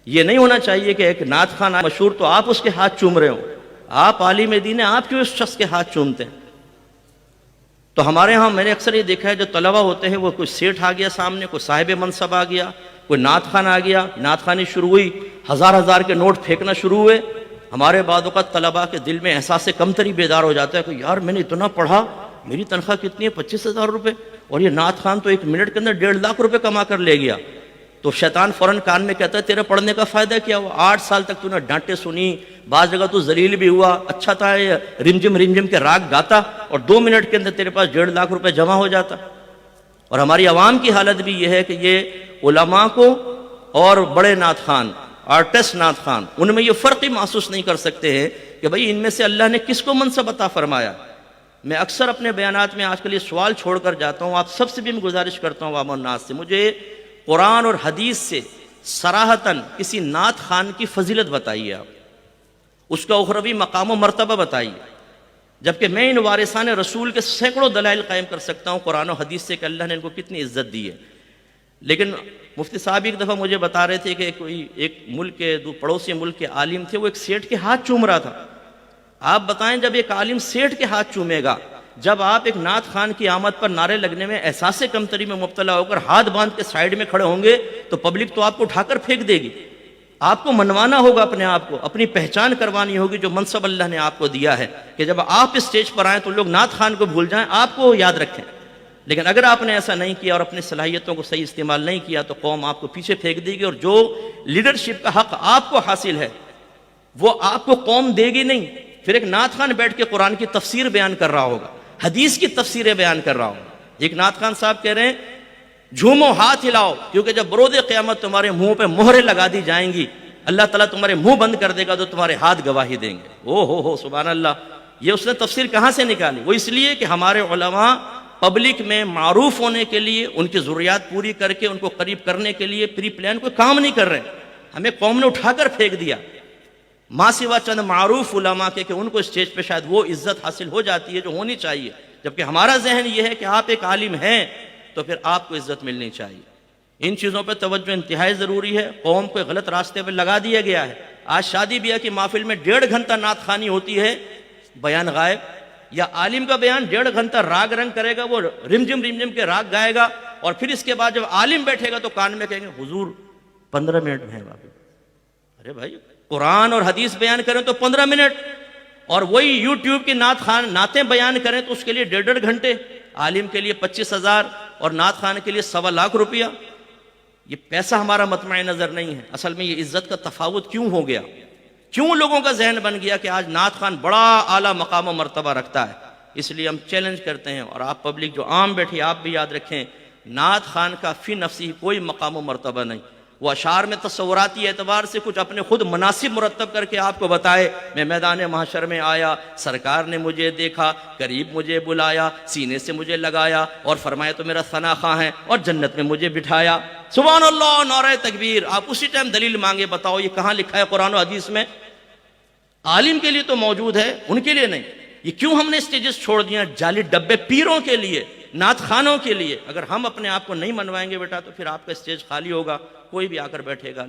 یہ نہیں ہونا چاہیے کہ ایک نعت خان مشہور تو آپ اس کے ہاتھ چوم رہے ہو. آپ عالم دین ہیں، آپ کیوں اس شخص کے ہاتھ چومتے ہیں؟ تو ہمارے ہاں میں نے اکثر یہ دیکھا ہے جو طلبہ ہوتے ہیں وہ کوئی سیٹھ آ گیا سامنے، کوئی صاحب منصب آ گیا، کوئی نعت خان آ گیا، نعت خوانی شروع ہوئی، ہزار ہزار کے نوٹ پھینکنا شروع ہوئے. ہمارے بعد اوقات طلبہ کے دل میں احساس کمتری بیدار ہو جاتا ہے کہ یار میں نے اتنا پڑھا، میری تنخواہ کتنی ہے 25,000 روپے، اور یہ نعت خان تو 1 منٹ کے اندر 1.5 لاکھ روپے کما کر لے گیا. تو شیطان فوراً کان میں کہتا ہے تیرے پڑھنے کا فائدہ کیا ہوا؟ 8 سال تک تو نے ڈانٹے سنی، بعض جگہ تو ذلیل بھی ہوا، اچھا تھا یہ رمجم کے راگ گاتا اور 2 منٹ کے اندر تیرے پاس 1.5 لاکھ روپے جمع ہو جاتا. اور ہماری عوام کی حالت بھی یہ ہے کہ یہ علماء کو اور بڑے نعت خان، آرٹسٹ نعت خان، ان میں یہ فرق ہی محسوس نہیں کر سکتے ہیں کہ بھئی ان میں سے اللہ نے کس کو منصب عطا فرمایا. میں اکثر اپنے بیانات میں آج کل یہ سوال چھوڑ کر جاتا ہوں، آپ سب سے بھی میں گزارش کرتا ہوں عوام الناس سے، مجھے قرآن اور حدیث سے صراحتاً کسی نعت خان کی فضیلت بتائیے، آپ اس کا اخروی مقام و مرتبہ بتائیے، جبکہ میں ان وارثان رسول کے سینکڑوں دلائل قائم کر سکتا ہوں قرآن و حدیث سے کہ اللہ نے ان کو کتنی عزت دی ہے. لیکن مفتی صاحب ایک دفعہ مجھے بتا رہے تھے کہ کوئی ایک ملک کے پڑوسی ملک کے عالم تھے، وہ ایک سیٹھ کے ہاتھ چوم رہا تھا. آپ بتائیں جب ایک عالم سیٹھ کے ہاتھ چومے گا، جب آپ ایک نعت خان کی آمد پر نعرے لگنے میں احساس کمتری میں مبتلا ہو کر ہاتھ باندھ کے سائیڈ میں کھڑے ہوں گے تو پبلک تو آپ کو اٹھا کر پھینک دے گی. آپ کو منوانا ہوگا اپنے آپ کو، اپنی پہچان کروانی ہوگی جو منصب اللہ نے آپ کو دیا ہے، کہ جب آپ اس سٹیج پر آئیں تو لوگ نعت خان کو بھول جائیں، آپ کو یاد رکھیں. لیکن اگر آپ نے ایسا نہیں کیا اور اپنی صلاحیتوں کو صحیح استعمال نہیں کیا تو قوم آپ کو پیچھے پھینک دے گی، اور جو لیڈرشپ کا حق آپ کو حاصل ہے وہ آپ کو قوم دے گی نہیں. پھر ایک نعت خان بیٹھ کے قرآن کی تفسیر بیان کر رہا ہوگا، حدیث کی تفسیریں بیان کر رہا ہوگا. ایک نعت خان صاحب کہہ رہے ہیں جھومو ہاتھ ہلاؤ، کیونکہ جب برود قیامت تمہارے منہ پہ مہریں لگا دی جائیں گی، اللہ تعالیٰ تمہارے منہ بند کر دے گا تو تمہارے ہاتھ گواہی دیں گے. ہو سبحان اللہ. یہ اس نے تفسیر کہاں سے نکالی؟ وہ اس لیے کہ ہمارے علماء پبلک میں معروف ہونے کے لیے، ان کی ضروریات پوری کر کے ان کو قریب کرنے کے لیے پری پلان کوئی کام نہیں کر رہے. ہمیں قوم نے اٹھا کر پھینک دیا ماں سوا چند معروف علماء کے کہ ان کو اسٹیج پہ شاید وہ عزت حاصل ہو جاتی ہے جو ہونی چاہیے، جبکہ ہمارا ذہن یہ ہے کہ آپ ایک عالم ہیں تو پھر آپ کو عزت ملنی چاہیے. ان چیزوں پہ توجہ انتہائی ضروری ہے. قوم کو غلط راستے پہ لگا دیا گیا ہے. آج شادی بیاہ کی محفل میں 1.5 گھنٹہ نعت خوانی ہوتی ہے، بیان غائب، یا عالم کا بیان 1.5 گھنٹہ راگ رنگ کرے گا، وہ رمجم کے راگ گائے گا، اور پھر اس کے بعد جب عالم بیٹھے گا تو کان میں کہیں گے حضور 15 منٹ میں ہے واپس. ارے بھائی قرآن اور حدیث بیان کریں تو 15 منٹ، اور وہی یوٹیوب کی نعتیں بیان کریں تو اس کے لیے 1.5 گھنٹے، عالم کے لیے 25,000 اور نعت خان کے لیے 1.25 لاکھ روپیہ. یہ پیسہ ہمارا مطمع نظر نہیں ہے. اصل میں یہ عزت کا تفاوت کیوں ہو گیا؟ کیوں لوگوں کا ذہن بن گیا کہ آج نعت خان بڑا اعلیٰ مقام و مرتبہ رکھتا ہے؟ اس لیے ہم چیلنج کرتے ہیں، اور آپ پبلک جو عام بیٹھی آپ بھی یاد رکھیں، نعت خان کا فی نفسی کوئی مقام و مرتبہ نہیں. وہ اشعار میں تصوراتی اعتبار سے کچھ اپنے خود مناسب مرتب کر کے آپ کو بتائے، میں میدان محشر میں آیا، سرکار نے مجھے دیکھا، قریب مجھے بلایا، سینے سے مجھے لگایا اور فرمایا تو میرا ثنا خواں ہے، اور جنت میں مجھے بٹھایا. سبحان اللہ، نعرہ تکبیر. آپ اسی ٹائم دلیل مانگے، بتاؤ یہ کہاں لکھا ہے قرآن و حدیث میں؟ عالم کے لیے تو موجود ہے، ان کے لیے نہیں. یہ کیوں ہم نے اسٹیجز چھوڑ دیا؟ جعلی ڈبے پیروں کے لیے، نعت خانوں کے لیے. اگر ہم اپنے آپ کو نہیں منوائیں گے بیٹا تو پھر آپ کا اسٹیج خالی ہوگا، کوئی بھی آ کر بیٹھے گا.